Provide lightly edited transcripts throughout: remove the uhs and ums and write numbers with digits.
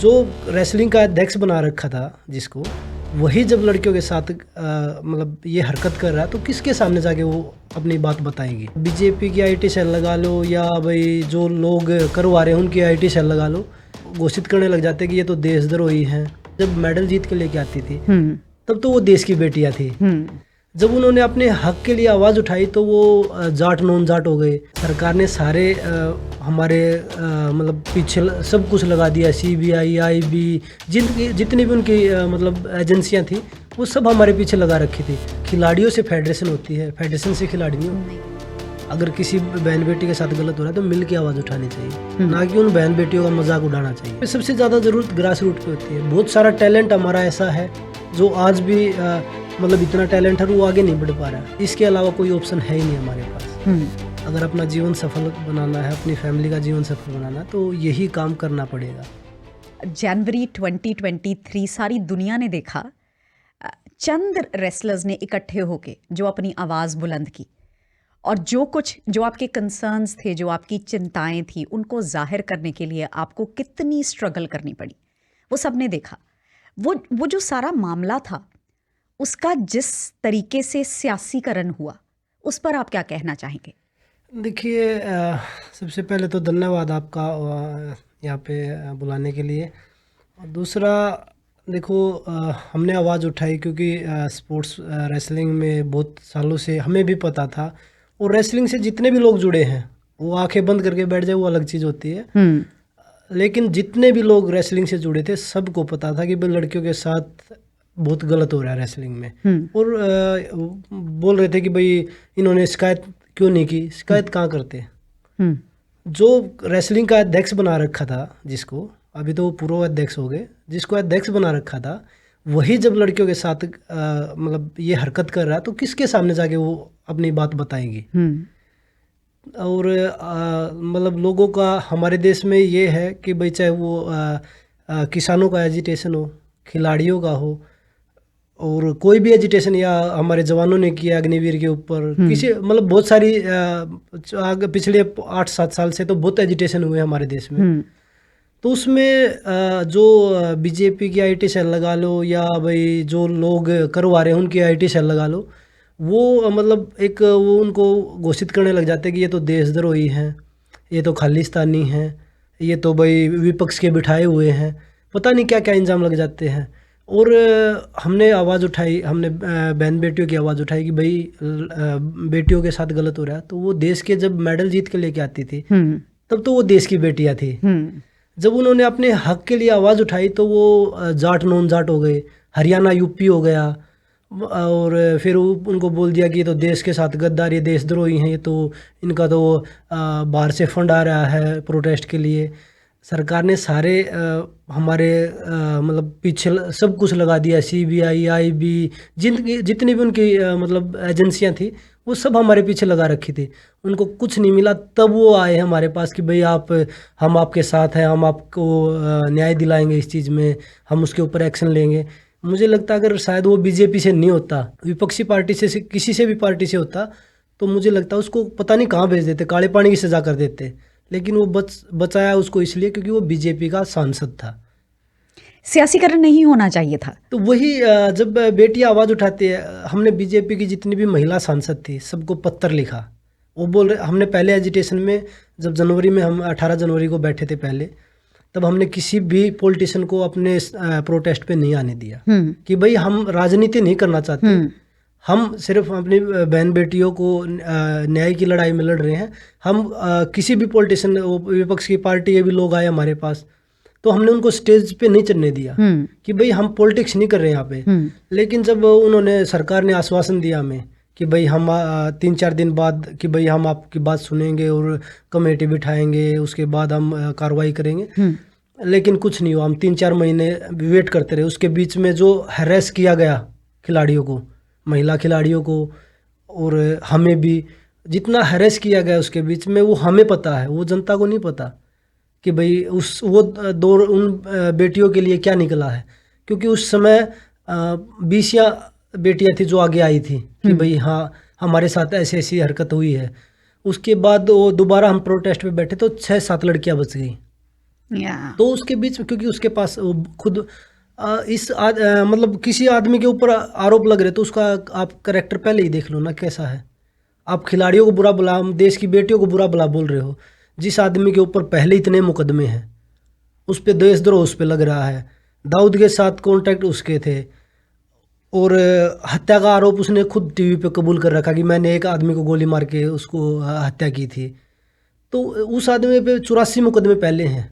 जो रेसलिंग का अध्यक्ष बना रखा था जिसको, वही जब लड़कियों के साथ मतलब ये हरकत कर रहा है तो किसके सामने जाके वो अपनी बात बताएंगी। बीजेपी की आईटी सेल लगा लो या भाई जो लोग करवा रहे हैं उनकी आईटी सेल लगा लो, घोषित करने लग जाते कि ये तो देशद्रोही हैं। जब मेडल जीत के लेके आती थी तब तो वो देश की बेटियां थी। जब उन्होंने अपने हक के लिए आवाज़ उठाई तो वो जाट नॉन जाट हो गए। सरकार ने सारे हमारे मतलब पीछे सब कुछ लगा दिया, सीबीआई, आईबी, जितनी भी उनकी मतलब एजेंसियां थी वो सब हमारे पीछे लगा रखी थी। खिलाड़ियों से फेडरेशन होती है, फेडरेशन से खिलाड़ी नहीं होती। अगर किसी बहन बेटी के साथ गलत हो रहा है तो मिल के आवाज़ उठानी चाहिए, ना कि उन बहन बेटियों का मजाक उड़ाना चाहिए। सबसे ज़्यादा ज़रूरत ग्रास रूट पे होती है। बहुत सारा टैलेंट हमारा ऐसा है जो आज भी मतलब इतना टैलेंट है वो आगे नहीं बढ़ पा रहा है। इसके अलावा कोई ऑप्शन है ही नहीं हमारे पास। अगर अपना जीवन सफल बनाना है, अपनी फैमिली का जीवन सफल बनाना है तो यही काम करना पड़ेगा। जनवरी 2023 सारी दुनिया ने देखा, चंद रेसलर्स ने इकट्ठे होके जो अपनी आवाज़ बुलंद की और जो आपके कंसर्न्स थे, जो आपकी चिंताएं थी, उनको जाहिर करने के लिए आपको कितनी स्ट्रगल करनी पड़ी, वो सब ने देखा। वो जो सारा मामला था उसका जिस तरीके से सियासीकरण हुआ, उस पर आप क्या कहना चाहेंगे? देखिए, सबसे पहले तो धन्यवाद आपका यहाँ पे बुलाने के लिए। और दूसरा, देखो, हमने आवाज़ उठाई क्योंकि स्पोर्ट्स रेसलिंग में बहुत सालों से हमें भी पता था, और रेसलिंग से जितने भी लोग जुड़े हैं वो आंखें बंद करके बैठ जाए वो अलग चीज़ होती है। लेकिन जितने भी लोग रेसलिंग से जुड़े थे सबको पता था कि भाई लड़कियों के साथ बहुत गलत हो रहा है रेसलिंग में। और बोल रहे थे कि भाई इन्होंने शिकायत क्यों नहीं की, शिकायत कहाँ करते। जो रेसलिंग का अध्यक्ष बना रखा था जिसको, अभी तो वो पूर्व अध्यक्ष हो गए, जिसको अध्यक्ष बना रखा था वही जब लड़कियों के साथ मतलब ये हरकत कर रहा है तो किसके सामने जाके वो अपनी बात बताएंगी। और मतलब लोगों का हमारे देश में ये है कि भाई चाहे वो किसानों का एजिटेशन हो, खिलाड़ियों का हो, और कोई भी एजिटेशन, या हमारे जवानों ने किया अग्निवीर के ऊपर, किसी मतलब बहुत सारी पिछले 8-7 साल से तो बहुत एजिटेशन हुए हमारे देश में। तो उसमें जो बीजेपी की आईटी सेल लगा लो या भाई जो लोग करवा रहे हैं उनकी आईटी सेल लगा लो, वो मतलब एक वो उनको घोषित करने लग जाते हैं कि ये तो देशद्रोही हैं, ये तो खालिस्तानी हैं, ये तो भाई विपक्ष के बिठाए हुए हैं, पता नहीं क्या क्या इंजाम लग जाते हैं। और हमने आवाज़ उठाई, हमने बहन बेटियों की आवाज़ उठाई कि भाई बेटियों के साथ गलत हो रहा है। तो वो देश के जब मेडल जीत के लेके आती थी तब तो वो देश की बेटियां थी। जब उन्होंने अपने हक के लिए आवाज़ उठाई तो वो जाट नॉन जाट हो गए, हरियाणा यूपी हो गया, और फिर उनको बोल दिया कि ये तो देश के साथ गद्दार, ये देशद्रोही हैं, ये तो इनका तो बाहर से फंड आ रहा है प्रोटेस्ट के लिए। सरकार ने सारे हमारे मतलब पीछे सब कुछ लगा दिया, सीबीआई, आईबी, जितनी भी उनकी मतलब एजेंसियां थी वो सब हमारे पीछे लगा रखी थी। उनको कुछ नहीं मिला तब वो आए हमारे पास कि भाई हम आपके साथ हैं, हम आपको न्याय दिलाएंगे इस चीज़ में, हम उसके ऊपर एक्शन लेंगे। मुझे लगता है अगर शायद वो बीजेपी से नहीं होता, विपक्षी पार्टी से किसी से भी पार्टी से होता, तो मुझे लगता है उसको पता नहीं कहाँ भेज देते, काले पानी की सज़ा कर देते। लेकिन वो बचाया उसको इसलिए क्योंकि वो बीजेपी का सांसद था। सियासीकरण नहीं होना चाहिए था। तो वही जब बेटियां आवाज़ उठाती है, हमने बीजेपी की जितनी भी महिला सांसद थी सबको पत्र लिखा। वो बोल रहे, हमने पहले एजिटेशन में जब जनवरी में हम 18 जनवरी को बैठे थे पहले, तब हमने किसी भी पॉलिटिशियन को अपने प्रोटेस्ट पे नहीं आने दिया कि भाई हम राजनीति नहीं करना चाहते, हम सिर्फ अपनी बहन बेटियों को न्याय की लड़ाई में लड़ रहे हैं। हम किसी भी पॉलिटिशियन, विपक्ष की पार्टी के भी लोग आए हमारे पास तो हमने उनको स्टेज पे नहीं चढ़ने दिया कि भाई हम पॉलिटिक्स नहीं कर रहे हैं यहाँ पे। लेकिन जब उन्होंने, सरकार ने आश्वासन दिया हमें कि भाई हम 3-4 दिन बाद कि भाई हम आपकी बात सुनेंगे और कमेटी बिठाएंगे, उसके बाद हम कार्रवाई करेंगे, लेकिन कुछ नहीं हुआ। हम 3-4 महीने वेट करते रहे। उसके बीच में जो हैरेस किया गया खिलाड़ियों को, महिला खिलाड़ियों को, और हमें भी जितना हैरेस किया गया उसके बीच में, वो हमें पता है, वो जनता को नहीं पता कि भाई उन बेटियों के लिए क्या निकला है। क्योंकि उस समय 20 बेटियां थी जो आगे आई थी कि भाई हाँ हमारे साथ ऐसी ऐसी हरकत हुई है। उसके बाद वो दोबारा हम प्रोटेस्ट पे बैठे तो 6-7 लड़कियां बच गई। या तो उसके बीच में, क्योंकि उसके पास वो खुद मतलब किसी आदमी के ऊपर आरोप लग रहे तो उसका आप करेक्टर पहले ही देख लो ना कैसा है। आप खिलाड़ियों को बुरा बुला, देश की बेटियों को बुरा बुला बोल रहे हो। जिस आदमी के ऊपर पहले इतने मुकदमे हैं, उस पे देशद्रोह उस पे लग रहा है, दाऊद के साथ कॉन्टैक्ट उसके थे, और हत्या का आरोप उसने खुद टीवी पे कबूल कर रखा कि मैंने एक आदमी को गोली मार के उसको हत्या की थी। तो उस आदमी पे 84 मुकदमे पहले हैं,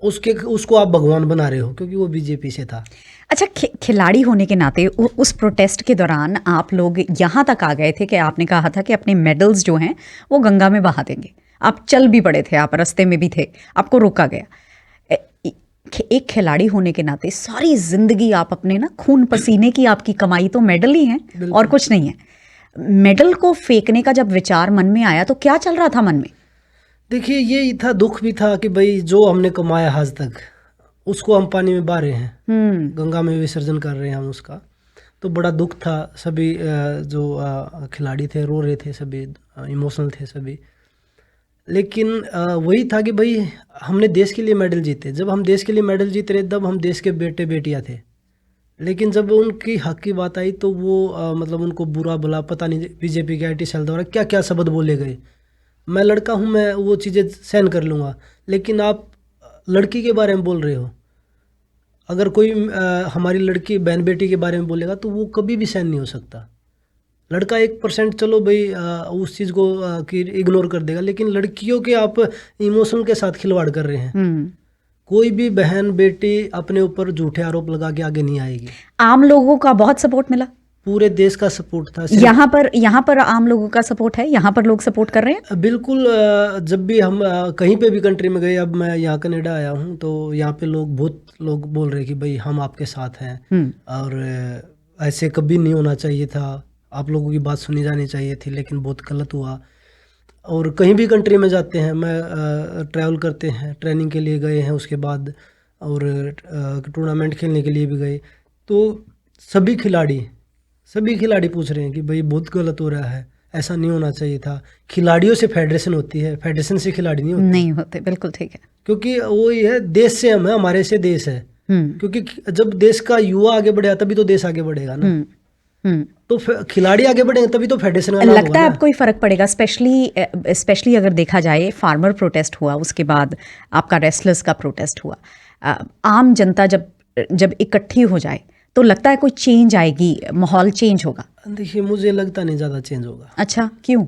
उसको आप भगवान बना रहे हो क्योंकि वो बीजेपी से था। अच्छा, खिलाड़ी होने के नाते उस प्रोटेस्ट के दौरान आप लोग यहाँ तक आ गए थे कि आपने कहा था कि अपने मेडल्स जो हैं वो गंगा में बहा देंगे। आप चल भी पड़े थे, आप रास्ते में भी थे, आपको रोका गया। एक खिलाड़ी होने के नाते सारी जिंदगी आप अपने ना खून पसीने की आपकी कमाई तो मेडल ही है और कुछ नहीं है। मेडल को फेंकने का जब विचार मन में आया तो क्या चल रहा था मन में? देखिए, ये था, दुख भी था कि भाई जो हमने कमाया आज तक उसको हम पानी में बहा रहे हैं, गंगा में विसर्जन कर रहे हैं हम उसका। तो बड़ा दुख था। सभी जो खिलाड़ी थे रो रहे थे, सभी इमोशनल थे सभी। लेकिन वही था कि भाई हमने देश के लिए मेडल जीते। जब हम देश के लिए मेडल जीत रहे तब हम देश के बेटे बेटियां थे। लेकिन जब उनकी हक की बात आई तो वो मतलब उनको बुरा भला पता नहीं बीजेपी के IT सेल द्वारा क्या क्या शब्द बोले गए। मैं लड़का हूँ, मैं वो चीज़ें सहन कर लूँगा, लेकिन आप लड़की के बारे में बोल रहे हो। अगर कोई हमारी लड़की बहन बेटी के बारे में बोलेगा तो वो कभी भी सहन नहीं हो सकता। लड़का 1% चलो भाई उस चीज़ को कि इग्नोर कर देगा, लेकिन लड़कियों के आप इमोशन के साथ खिलवाड़ कर रहे हैं। कोई भी बहन बेटी अपने ऊपर झूठे आरोप लगा के आगे नहीं आएगी। आम लोगों का बहुत सपोर्ट मिला, पूरे देश का सपोर्ट था। यहाँ पर आम लोगों का सपोर्ट है, यहाँ पर लोग सपोर्ट कर रहे हैं। बिल्कुल। जब भी हम कहीं पे भी कंट्री में गए, अब मैं यहाँ कनाडा आया हूँ तो यहाँ पे बहुत लोग बोल रहे हैं कि भाई हम आपके साथ हैं, और ऐसे कभी नहीं होना चाहिए था, आप लोगों की बात सुनी जानी चाहिए थी, लेकिन बहुत गलत हुआ। और कहीं भी कंट्री में जाते हैं, मैं ट्रैवल करते हैं, ट्रेनिंग के लिए गए हैं उसके बाद, और टूर्नामेंट खेलने के लिए भी गए, तो सभी खिलाड़ी पूछ रहे हैं कि भाई बहुत गलत हो रहा है, ऐसा नहीं होना चाहिए था। खिलाड़ियों से फेडरेशन होती है, फेडरेशन से खिलाड़ी नहीं होते। बिल्कुल ठीक है, क्योंकि वो ये है, देश से हम है, हमारे से देश है। क्योंकि जब देश का युवा आगे बढ़ेगा तभी तो देश आगे बढ़ेगा ना। तो खिलाड़ी आगे बढ़ेंगे तभी तो फेडरेशन का नाम लगता है होगा आपको ही फर्क पड़ेगा? स्पेशली अगर देखा जाए, फार्मर प्रोटेस्ट हुआ, उसके बाद आपका रेसलर्स का प्रोटेस्ट हुआ। आम जनता जब इकट्ठी हो जाए तो लगता है कोई चेंज आएगी, माहौल चेंज होगा? देखिए, मुझे लगता नहीं ज़्यादा चेंज होगा। अच्छा, क्यों?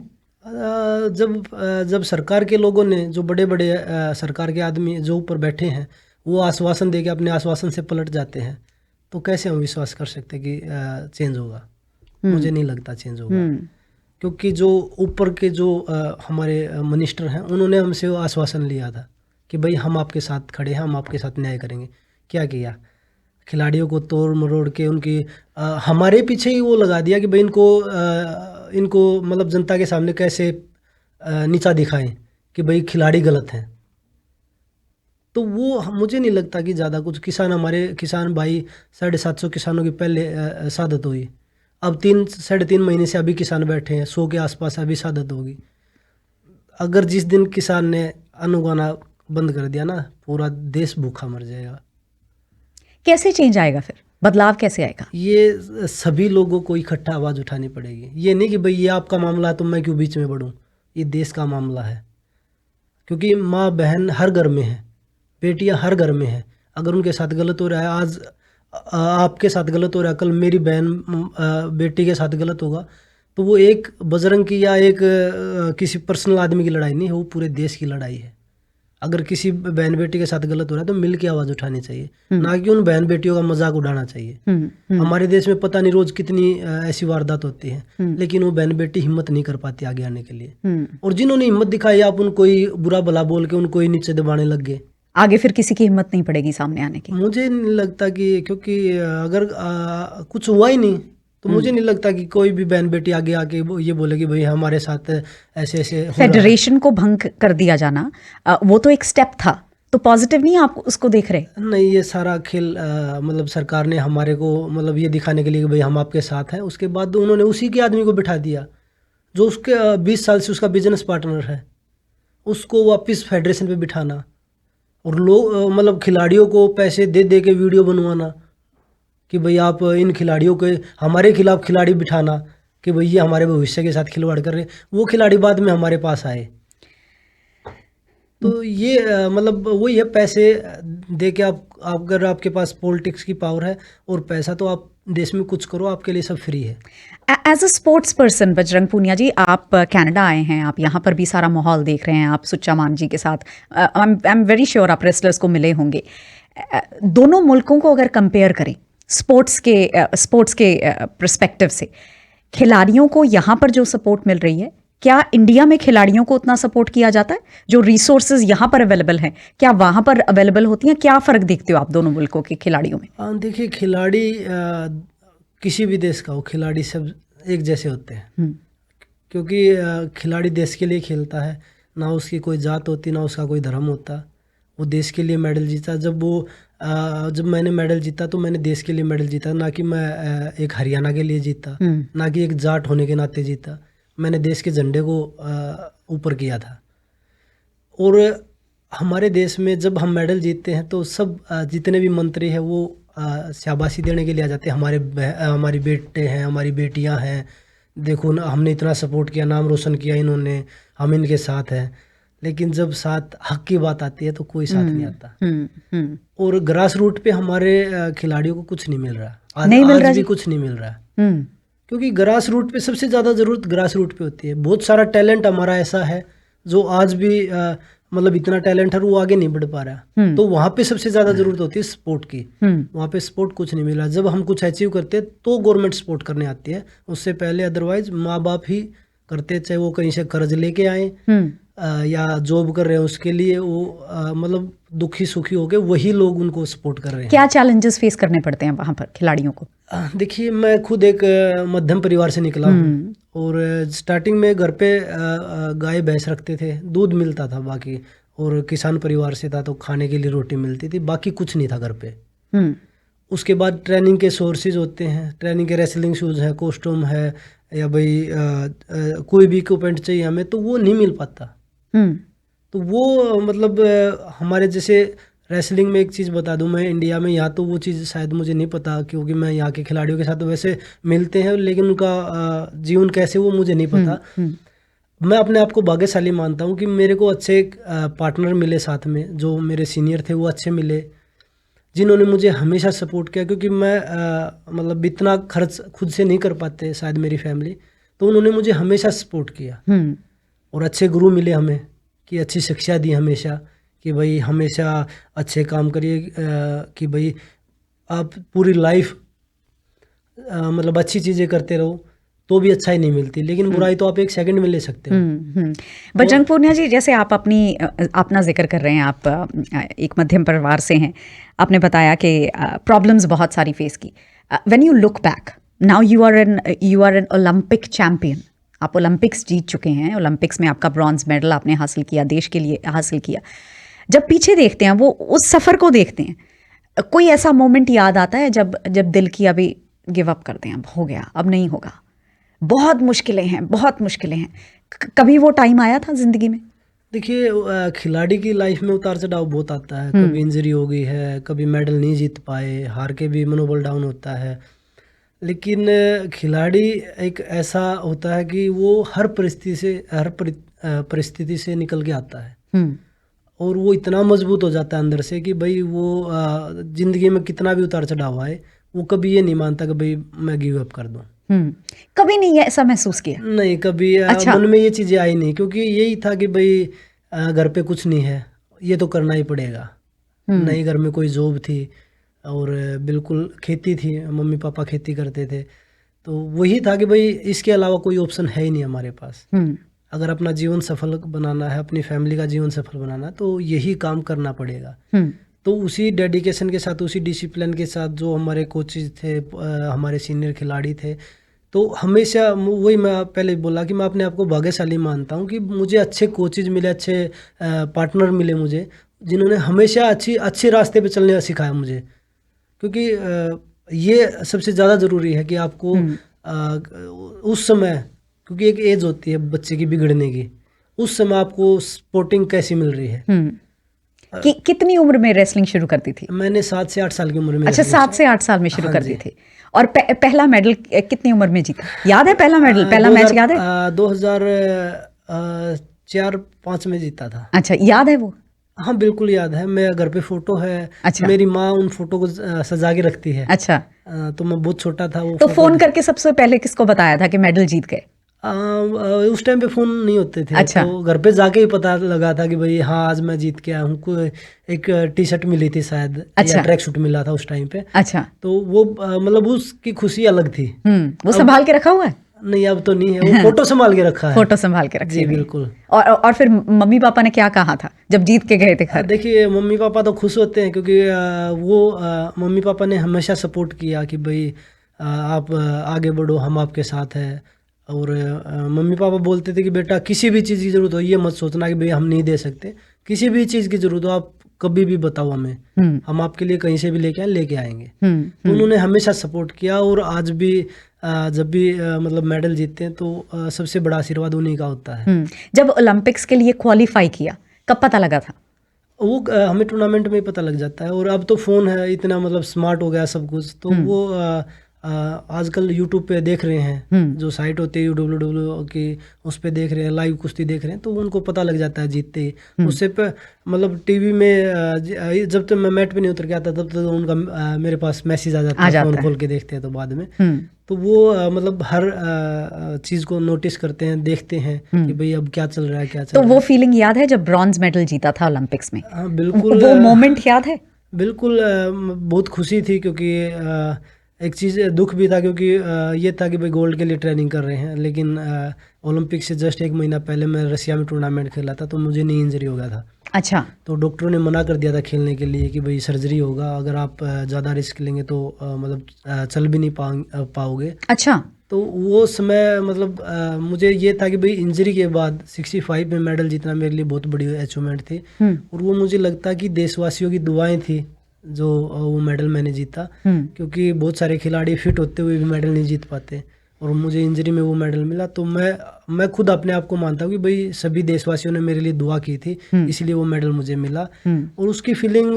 जब सरकार के लोगों ने, जो बड़े बड़े सरकार के आदमी जो ऊपर बैठे हैं, वो आश्वासन दे के अपने आश्वासन से पलट जाते हैं, तो कैसे हम विश्वास कर सकते हैं कि चेंज होगा? मुझे नहीं लगता चेंज होगा, क्योंकि जो ऊपर के जो हमारे मिनिस्टर हैं, उन्होंने हमसे वो आश्वासन लिया था कि भाई हम आपके साथ खड़े हैं, हम आपके साथ न्याय करेंगे। क्या किया? खिलाड़ियों को तोड़ मरोड़ के उनकी हमारे पीछे ही वो लगा दिया कि भाई इनको मतलब जनता के सामने कैसे नीचा दिखाएं कि भाई खिलाड़ी गलत हैं। तो वो मुझे नहीं लगता कि ज़्यादा कुछ। हमारे किसान भाई, 750 किसानों की पहले शहादत हुई, अब 3-3.5 महीने से अभी किसान बैठे हैं, 100 के आसपास अभी शहादत होगी। अगर जिस दिन किसान ने अन्न उगाना बंद कर दिया ना, पूरा देश भूखा मर जाएगा। कैसे चेंज आएगा फिर? बदलाव कैसे आएगा? ये सभी लोगों को इकट्ठा आवाज़ उठानी पड़ेगी। ये नहीं कि भाई ये आपका मामला है तो मैं क्यों बीच में बढ़ूँ। ये देश का मामला है, क्योंकि माँ बहन हर घर में है, बेटियां हर घर में है। अगर उनके साथ गलत हो रहा है, आज आपके साथ गलत हो रहा है, कल मेरी बहन बेटी के साथ गलत होगा, तो वो एक बजरंग की या एक किसी पर्सनल आदमी की लड़ाई नहीं है, वो पूरे देश की लड़ाई है। अगर किसी बहन बेटी के साथ गलत हो रहा है तो मिल के आवाज़ उठानी चाहिए, ना कि उन बहन बेटियों का मजाक उड़ाना चाहिए। हमारे देश में पता नहीं रोज कितनी ऐसी वारदात होती है, लेकिन वो बहन बेटी हिम्मत नहीं कर पाती आगे आने के लिए। और जिन्होंने हिम्मत दिखाई, आप उनको ही बुरा भला बोल के उनको ही नीचे दबाने लग गए, आगे फिर किसी की हिम्मत नहीं पड़ेगी सामने आने की। मुझे नहीं लगता कि, क्योंकि अगर कुछ हुआ ही नहीं तो मुझे नहीं लगता कि कोई भी बहन बेटी आगे आके ये बोले कि भाई हमारे साथ ऐसे ऐसे हो रहा है। फेडरेशन को भंग कर दिया जाना, वो तो एक स्टेप था, तो पॉजिटिव नहीं आप उसको देख रहे? नहीं, ये सारा खेल मतलब सरकार ने हमारे को मतलब ये दिखाने के लिए कि भाई हम आपके साथ हैं, उसके बाद उन्होंने उसी के आदमी को बिठा दिया जो उसके 20 साल से उसका बिजनेस पार्टनर है, उसको वापस फेडरेशन पे बिठाना। और लोग मतलब खिलाड़ियों को पैसे दे दे के वीडियो बनवाना कि भाई आप इन खिलाड़ियों के हमारे खिलाफ खिलाड़ी बिठाना कि भाई ये हमारे भविष्य के साथ खिलवाड़ कर रहे हैं, वो खिलाड़ी बाद में हमारे पास आए। तो ये मतलब वही है, पैसे दे के आप अगर आपके पास पॉलिटिक्स की पावर है और पैसा, तो आप देश में कुछ करो, आपके लिए सब फ्री है। As a sports person Bajrang Punia ji, आप कनाडा आए हैं, आप यहाँ पर भी सारा माहौल देख रहे हैं, आप सुच्चा मान जी के साथ आई एम वेरी श्योर आप रेसलर्स को मिले होंगे। दोनों मुल्कों को अगर कंपेयर करें स्पोर्ट्स के पर्सपेक्टिव से, खिलाड़ियों को यहाँ पर जो सपोर्ट मिल रही है, क्या इंडिया में खिलाड़ियों को उतना सपोर्ट किया जाता है? जो रिसोर्सेज यहाँ पर अवेलेबल हैं, क्या वहाँ पर अवेलेबल होती हैं? क्या फ़र्क देखते हो आप दोनों मुल्कों के खिलाड़ियों में? देखिए, खिलाड़ी किसी भी देश का हो, खिलाड़ी सब एक जैसे होते हैं। क्योंकि खिलाड़ी देश के लिए खेलता है, ना उसकी कोई जात होती, ना उसका कोई धर्म होता। वो देश के लिए मेडल जीता। जब मैंने मेडल जीता तो मैंने देश के लिए मेडल जीता, ना कि मैं एक हरियाणा के लिए जीता, ना कि एक जाट होने के नाते जीता। मैंने देश के झंडे को ऊपर किया था। और हमारे देश में जब हम मेडल जीतते हैं तो सब जितने भी मंत्री हैं वो शाबाशी देने के लिए आ जाते हैं। हमारी बेटे हैं, हमारी बेटियां हैं, देखो ना हमने इतना सपोर्ट किया, नाम रोशन किया इन्होंने, हम इनके साथ हैं। लेकिन जब साथ हक की बात आती है तो कोई साथ नहीं आता। और ग्रास रूट पे हमारे खिलाड़ियों को कुछ नहीं मिल रहा, आज भी कुछ नहीं मिल रहा। क्योंकि ग्रास रूट पे सबसे ज़्यादा ज़रूरत ग्रास रूट पे होती है। बहुत सारा टैलेंट हमारा ऐसा है जो आज भी मतलब इतना टैलेंट है वो आगे नहीं बढ़ पा रहा। तो वहाँ पे सबसे ज़्यादा ज़रूरत होती है सपोर्ट की। वहाँ पे सपोर्ट कुछ नहीं मिला। जब हम कुछ अचीव करते हैं तो गवर्नमेंट सपोर्ट करने आती है, उससे पहले अदरवाइज माँ बाप ही करते, चाहे वो कहीं से कर्ज लेके आए या जॉब कर रहे हैं उसके लिए वो मतलब दुखी सुखी हो गए, वही लोग उनको सपोर्ट कर रहे हैं। क्या चैलेंजेस फेस करने पड़ते हैं वहाँ पर खिलाड़ियों को? देखिए, मैं खुद एक मध्यम परिवार से निकला हूँ। और स्टार्टिंग में घर पे गाय भैंस रखते थे, दूध मिलता था बाकी, और किसान परिवार से था तो खाने के लिए रोटी मिलती थी, बाकी कुछ नहीं था घर पे। उसके बाद ट्रेनिंग के सोर्सेज होते हैं, ट्रेनिंग के रेसलिंग शूज़ हैं, कॉस्ट्यूम है, या भाई कोई भी इक्विपमेंट चाहिए हमें, तो वो नहीं मिल पाता। तो वो मतलब हमारे जैसे रेसलिंग में एक चीज़ बता दूं, मैं इंडिया में यहाँ तो वो चीज़ शायद मुझे नहीं पता, क्योंकि मैं यहाँ के खिलाड़ियों के साथ तो वैसे मिलते हैं, लेकिन उनका जीवन कैसे वो मुझे नहीं पता। मैं अपने आप को भाग्यशाली मानता हूँ कि मेरे को अच्छे पार्टनर मिले साथ में, जो मेरे सीनियर थे वो अच्छे मिले, जिन्होंने मुझे हमेशा सपोर्ट किया। क्योंकि मैं मतलब इतना खर्च खुद से नहीं कर पाते शायद मेरी फैमिली, तो उन्होंने मुझे हमेशा सपोर्ट किया। और अच्छे गुरु मिले हमें कि अच्छी शिक्षा दी हमेशा, कि भाई हमेशा अच्छे काम करिए, कि भाई आप पूरी लाइफ मतलब अच्छी चीज़ें करते रहो तो भी अच्छाई नहीं मिलती, लेकिन बुराई तो आप एक सेकंड में ले सकते हो। बजरंग पूनिया जी, जैसे आप अपना जिक्र कर रहे हैं, आप एक मध्यम परिवार से हैं, आपने बताया कि प्रॉब्लम्स बहुत सारी फेस की। When you look back now, you are an Olympic champion, आप ओलंपिक्स जीत चुके हैं, ओलंपिक्स में आपका ब्रॉन्ज मेडल आपने हासिल किया, देश के लिए हासिल किया। जब पीछे देखते हैं, वो उस सफ़र को देखते हैं, कोई ऐसा मोमेंट याद आता है जब दिल की अभी गिव अप करते हैं, अब हो गया, अब नहीं होगा, बहुत मुश्किलें हैं, बहुत मुश्किलें हैं? कभी वो टाइम आया था ज़िंदगी में? देखिए, खिलाड़ी की लाइफ में उतार चढ़ाव बहुत आता है। कभी इंजरी हो गई है, कभी मेडल नहीं जीत पाए, हार के भी मनोबल डाउन होता है। लेकिन खिलाड़ी एक ऐसा होता है कि वो हर परिस्थिति से निकल के आता है। और वो इतना मजबूत हो जाता है अंदर से कि भाई वो जिंदगी में कितना भी उतार चढ़ाव आए, वो कभी ये नहीं मानता कि भाई मैं गिव अप कर दूं। कभी नहीं ऐसा महसूस किया? नहीं, कभी अच्छा। मन में ये चीज़ें आई नहीं, क्योंकि यही था कि भाई घर पे कुछ नहीं है, ये तो करना ही पड़ेगा। नहीं, घर में कोई जॉब थी और बिल्कुल खेती थी, मम्मी पापा खेती करते थे, तो वही था कि भाई इसके अलावा कोई ऑप्शन है ही नहीं हमारे पास। अगर अपना जीवन सफल बनाना है, अपनी फैमिली का जीवन सफल बनाना है, तो यही काम करना पड़ेगा। तो उसी डेडिकेशन के साथ, उसी डिसिप्लिन के साथ जो हमारे कोचेज थे, हमारे सीनियर खिलाड़ी थे, तो हमेशा वही मैं पहले बोला कि मैं अपने आप को भाग्यशाली मानता हूँ कि मुझे अच्छे कोचेज मिले, अच्छे पार्टनर मिले मुझे, जिन्होंने हमेशा अच्छे रास्ते पे चलने का सिखाया मुझे। क्योंकि ये सबसे ज़्यादा ज़रूरी है कि आपको उस समय, क्योंकि एक एज होती है बच्चे की बिगड़ने की, उस समय आपको सपोर्टिंग कैसी मिल रही है। कितनी उम्र में रेसलिंग शुरू करती थी? मैंने 7 से 8 साल की उम्र में अच्छा, wrestling 7 से 8 साल में शुरू हाँ कर जी। दी थी। और पहला मेडल कितनी उम्र में जीता? याद है पहला मेडल, पहला मैच याद है? 2004-5 में जीता था। अच्छा, याद है वो? हाँ बिल्कुल याद है, मेरे घर पे फोटो है। अच्छा। मेरी माँ उन फोटो को सजा के रखती है। अच्छा, तो मैं बहुत छोटा था वो तो फोटो फोन करके सबसे पहले किसको बताया था कि मेडल जीत गए? उस टाइम पे फोन नहीं होते थे। अच्छा। तो घर पे जाके ही पता लगा था कि भाई हाँ आज मैं जीत के आया हूँ। कोई एक टी शर्ट मिली थी शायद, या अच्छा। ट्रैक सूट मिला था उस टाइम पे। अच्छा। तो वो मतलब उसकी खुशी अलग थी। वो संभाल के रखा हुआ है? नहीं अब तो नहीं है, वो फोटो संभाल के रखा है। फोटो संभाल के रखी जी हुई है। बिल्कुल। और फिर मम्मी पापा ने क्या कहा था जब जीत के गए थे घर? देखिए मम्मी पापा तो खुश होते हैं क्योंकि मम्मी पापा ने हमेशा सपोर्ट किया कि भाई आप आगे बढ़ो, हम आपके साथ हैं। और मम्मी पापा बोलते थे कि बेटा किसी भी चीज़ की ज़रूरत हो ये मत सोचना कि भाई हम नहीं दे सकते। किसी भी चीज़ की ज़रूरत हो आप कभी भी बताओ हमें, हम आपके लिए कहीं से भी लेके आएंगे। तो उन्होंने हमेशा सपोर्ट किया। और आज भी जब भी मतलब मेडल जीतते हैं तो सबसे बड़ा आशीर्वाद उन्हीं का होता है। जब ओलंपिक्स के लिए क्वालिफाई किया कब पता लगा था? वो हमें टूर्नामेंट में ही पता लग जाता है। और अब तो फ़ोन है, इतना मतलब स्मार्ट हो गया सब कुछ। तो वो आजकल यूट्यूब पे देख रहे हैं, जो साइट होती है WWE की, उस पे देख रहे हैं, लाइव कुश्ती देख रहे हैं, तो उनको पता लग जाता है जीतते ही। उससे पे मतलब टीवी में जब तक मैं मैट पे नहीं उतर के आता तब तक उनका मेरे पास मैसेज आ जाता है, फ़ोन खोल के देखते हैं तो बाद में। तो वो मतलब हर चीज़ को नोटिस करते हैं, देखते हैं कि भाई अब क्या चल रहा है, क्या चल तो रहा है। वो फीलिंग याद है जब ब्रॉन्ज मेडल जीता था ओलंपिक्स में? हाँ बिल्कुल। वो मोमेंट याद है? बिल्कुल बहुत खुशी थी क्योंकि एक चीज़ दुख भी था क्योंकि ये था कि भाई गोल्ड के लिए ट्रेनिंग कर रहे हैं। लेकिन ओलंपिक से जस्ट 1 महीना पहले मैं रसिया में टूर्नामेंट खेला था, तो मुझे नी इंजरी हो गया था। अच्छा। तो डॉक्टरों ने मना कर दिया था खेलने के लिए कि भाई सर्जरी होगा, अगर आप ज़्यादा रिस्क लेंगे तो मतलब चल भी नहीं पाओगे। अच्छा। तो वो समय मतलब मुझे ये था कि भाई इंजरी के बाद 65 में मेडल जीतना मेरे लिए बहुत बड़ी अचीवमेंट थी। और वो मुझे लगता कि देशवासियों की दुआएं थी जो वो मेडल मैंने जीता। क्योंकि बहुत सारे खिलाड़ी फिट होते हुए भी मेडल नहीं जीत पाते, और मुझे इंजरी में वो मेडल मिला। तो मैं खुद अपने आप को मानता हूँ कि भाई सभी देशवासियों ने मेरे लिए दुआ की थी, इसलिए वो मेडल मुझे मिला। और उसकी फीलिंग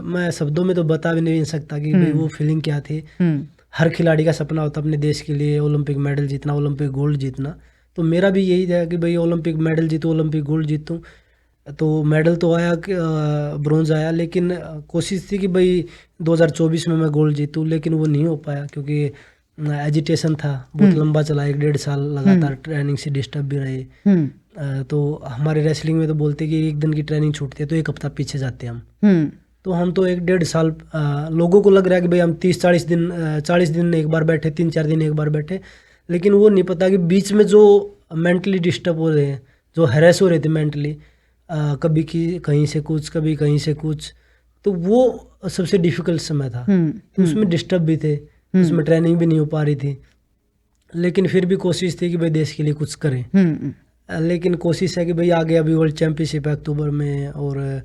मैं शब्दों में तो बता भी नहीं सकता कि भाई वो फीलिंग क्या थी। हर खिलाड़ी का सपना होता है अपने देश के लिए ओलंपिक मेडल जीतना, ओलंपिक गोल्ड जीतना। तो मेरा भी यही था कि भाई ओलंपिक मेडल जीतूँ, ओलंपिक गोल्ड जीतूँ। तो मेडल तो आया, ब्रोंज आया, लेकिन कोशिश थी कि भाई 2024 में मैं गोल्ड जीतूँ, लेकिन वो नहीं हो पाया क्योंकि एजिटेशन था, बहुत लंबा चला, 1-1.5 साल लगातार ट्रेनिंग से डिस्टर्ब भी रहे। तो हमारे रेसलिंग में तो बोलते कि एक दिन की ट्रेनिंग छूटती है तो 1 हफ्ता पीछे जाते हैं हम। तो हम तो 1-1.5 साल लोगों को लग रहा है कि भाई हम 30-40 दिन 40 दिन एक बार बैठे, 3-4 दिन एक बार बैठे। लेकिन वो नहीं पता कि बीच में जो मेंटली डिस्टर्ब हो रहे हैं, जो हैरेस हो रहे थे मेंटली, कभी कहीं से कुछ, कभी कहीं से कुछ, तो वो सबसे डिफिकल्ट समय था। उसमें डिस्टर्ब भी थे, उसमें ट्रेनिंग भी नहीं हो पा रही थी, लेकिन फिर भी कोशिश थी कि भाई देश के लिए कुछ करें। लेकिन कोशिश है कि भाई आगे अभी वर्ल्ड चैंपियनशिप है अक्टूबर में, और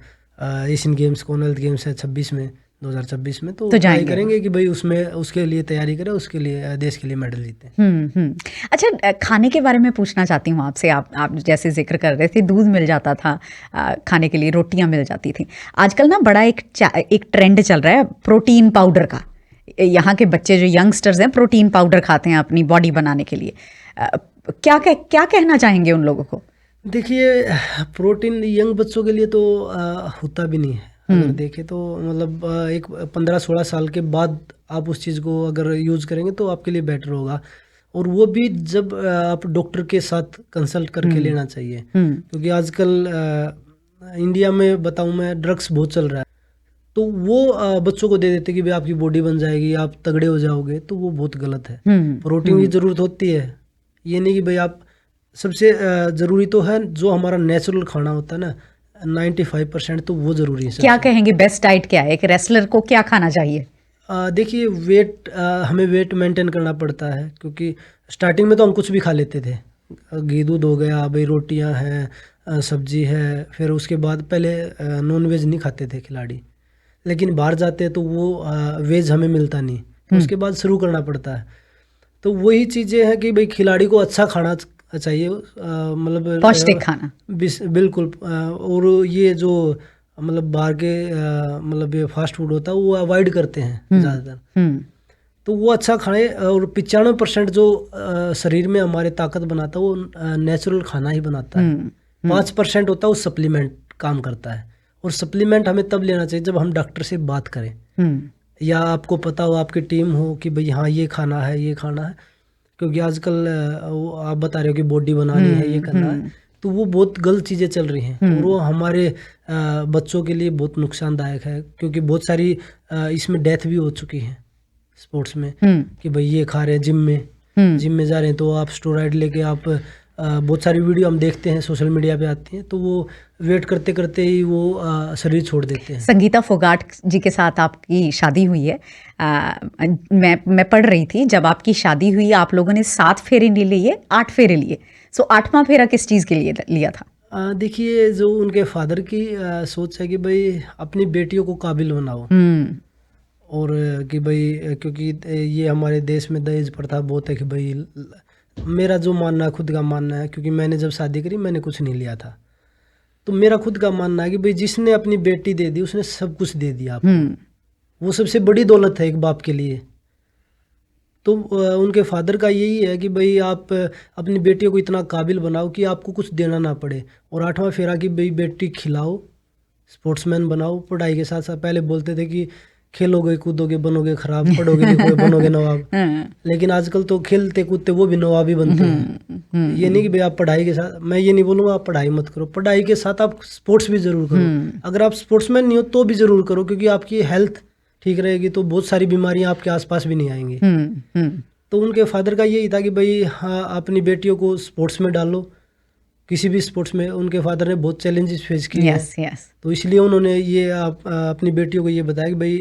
एशियन गेम्स, कॉमनवेल्थ गेम्स है 2026 में, तो ट्राई करेंगे कि भाई उसमें उसके लिए तैयारी करें, उसके लिए देश के लिए मेडल जीतें। अच्छा, खाने के बारे में पूछना चाहती हूँ आपसे। आप जैसे जिक्र कर रहे थे, दूध मिल जाता था खाने के लिए, रोटियां मिल जाती थी। आजकल ना बड़ा एक ट्रेंड चल रहा है प्रोटीन पाउडर का। यहाँ के बच्चे जो यंगस्टर्स हैं प्रोटीन पाउडर खाते हैं अपनी बॉडी बनाने के लिए। क्या कहना चाहेंगे उन लोगों को? देखिए प्रोटीन यंग बच्चों के लिए तो होता भी नहीं है। अगर देखें तो मतलब एक 15-16 साल के बाद आप उस चीज़ को अगर यूज़ करेंगे तो आपके लिए बेटर होगा। और वो भी जब आप डॉक्टर के साथ कंसल्ट करके लेना चाहिए, क्योंकि आजकल इंडिया में बताऊं मैं, ड्रग्स बहुत चल रहा है। तो वो बच्चों को दे देते कि भाई आपकी बॉडी बन जाएगी, आप तगड़े हो जाओगे, तो वो बहुत गलत है। प्रोटीन की ज़रूरत होती है, ये नहीं कि भाई आप, सबसे ज़रूरी तो है जो हमारा नेचुरल खाना होता है ना, 95% तो वो ज़रूरी है। क्या कहेंगे बेस्ट डाइट क्या है? एक रेसलर को क्या खाना चाहिए? देखिए हमें वेट मेंटेन करना पड़ता है, क्योंकि स्टार्टिंग में तो हम कुछ भी खा लेते थे, घी दूध हो गया, भाई रोटियां हैं, सब्जी है, फिर उसके बाद पहले नॉन वेज नहीं खाते थे खिलाड़ी। लेकिन बाहर जाते हैं तो वो वेज हमें मिलता नहीं, तो उसके बाद शुरू करना पड़ता है। तो वही चीज़ें हैं कि भाई खिलाड़ी को अच्छा खाना चाहिए, मतलब पौष्टिक खाना। बिल्कुल। और ये जो मतलब बाहर के मतलब ये फास्ट फूड होता है वो अवॉइड करते हैं ज़्यादातर। तो वो अच्छा खाएं, और 95% जो शरीर में हमारे ताकत बनाता है वो नेचुरल खाना ही बनाता है। 5% होता है वो सप्लीमेंट काम करता है, और सप्लीमेंट हमें तब लेना चाहिए जब हम डॉक्टर से बात करें, या आपको पता हो, आपकी टीम हो कि भाई हाँ ये खाना है, ये खाना है। क्योंकि आजकल वो आप बता रहे हो कि बॉडी बनानी है, ये करना है, तो वो बहुत गलत चीज़ें चल रही हैं, और वो हमारे बच्चों के लिए बहुत नुकसानदायक है। क्योंकि बहुत सारी इसमें डेथ भी हो चुकी है स्पोर्ट्स में, कि भाई ये खा रहे हैं जिम में जा रहे हैं तो आप स्टेरॉइड लेके आप बहुत सारी वीडियो हम देखते हैं सोशल मीडिया पे आती हैं, तो वो वेट करते करते ही वो शरीर छोड़ देते हैं। संगीता फोगाट जी के साथ आपकी शादी हुई है। मैं पढ़ रही थी, जब आपकी शादी हुई आप लोगों ने 7 फेरे नहीं लिए, 8 फेरे लिए। सो 8वां फेरा किस चीज़ के लिए लिया था? देखिए, जो उनके फादर की सोच है कि भाई अपनी बेटियों को काबिल बनाओ, और कि भाई क्योंकि ये हमारे देश में दहेज प्रथा बहुत है, कि भाई मेरा जो मानना है, खुद का मानना है, क्योंकि मैंने जब शादी करी मैंने कुछ नहीं लिया था, तो मेरा खुद का मानना है कि भाई जिसने अपनी बेटी दे दी उसने सब कुछ दे दिया आपको। वो सबसे बड़ी दौलत है एक बाप के लिए। तो उनके फादर का यही है कि भाई आप अपनी बेटियों को इतना काबिल बनाओ कि आपको कुछ देना ना पड़े। और 8वां फेरा कि भाई बेटी खिलाओ, स्पोर्ट्समैन बनाओ, पढ़ाई के साथ साथ। पहले बोलते थे कि खेलोगे कूदोगे बनोगे खराब, पढ़ोगे लिखोगे बनोगे नवाब। लेकिन आजकल तो खेलते कूदते वो भी नवाब ही बनते हैं। ये नहीं कि भाई आप पढ़ाई के साथ, मैं ये नहीं बोलूँगा आप पढ़ाई मत करो, पढ़ाई के साथ आप स्पोर्ट्स भी जरूर करो। अगर आप स्पोर्ट्समैन नहीं हो तो भी जरूर करो, क्योंकि आपकी हेल्थ ठीक रहेगी तो बहुत सारी बीमारियां आपके आसपास भी नहीं आएंगी। तो उनके फादर का यही था कि भाई हाँ अपनी बेटियों को स्पोर्ट्स में डालो, किसी भी स्पोर्ट्स में। उनके फादर ने बहुत चैलेंजेस फेस किए हैं, तो इसलिए उन्होंने ये अपनी बेटियों को ये बताया कि भाई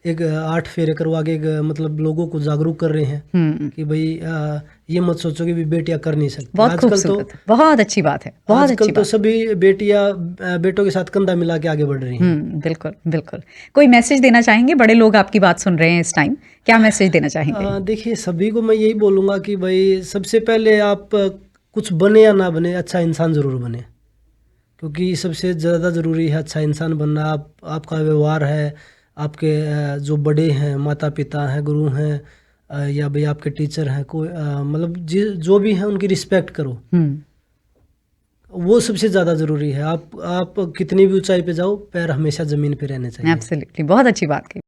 एक 8 फेरे करवा के मतलब लोगों को जागरूक कर रहे हैं कि भाई ये मत सोचो कि बेटियां कर नहीं सकती। आजकल तो बहुत अच्छी बात है, बहुत आजकल तो सभी बेटियां बेटों के साथ कंधा मिला के आगे बढ़ रही हैं। बिल्कुल बिल्कुल। कोई मैसेज देना चाहेंगे? बड़े लोग आपकी बात सुन रहे हैं इस टाइम, क्या मैसेज देना चाहेंगे? देखिए, सभी को मैं यही बोलूँगा कि भाई सबसे पहले आप कुछ बने या ना बने, अच्छा इंसान ज़रूर बने, क्योंकि सबसे ज़्यादा ज़रूरी है अच्छा इंसान बनना। आपका व्यवहार है, आपके जो बड़े हैं, माता पिता हैं, गुरु हैं, या भाई आपके टीचर हैं, कोई मतलब जो भी हैं उनकी रिस्पेक्ट करो। वो सबसे ज़्यादा ज़रूरी है। आप कितनी भी ऊंचाई पे जाओ, पैर हमेशा ज़मीन पे रहने चाहिए। एब्सोल्युटली, बहुत अच्छी बात कही।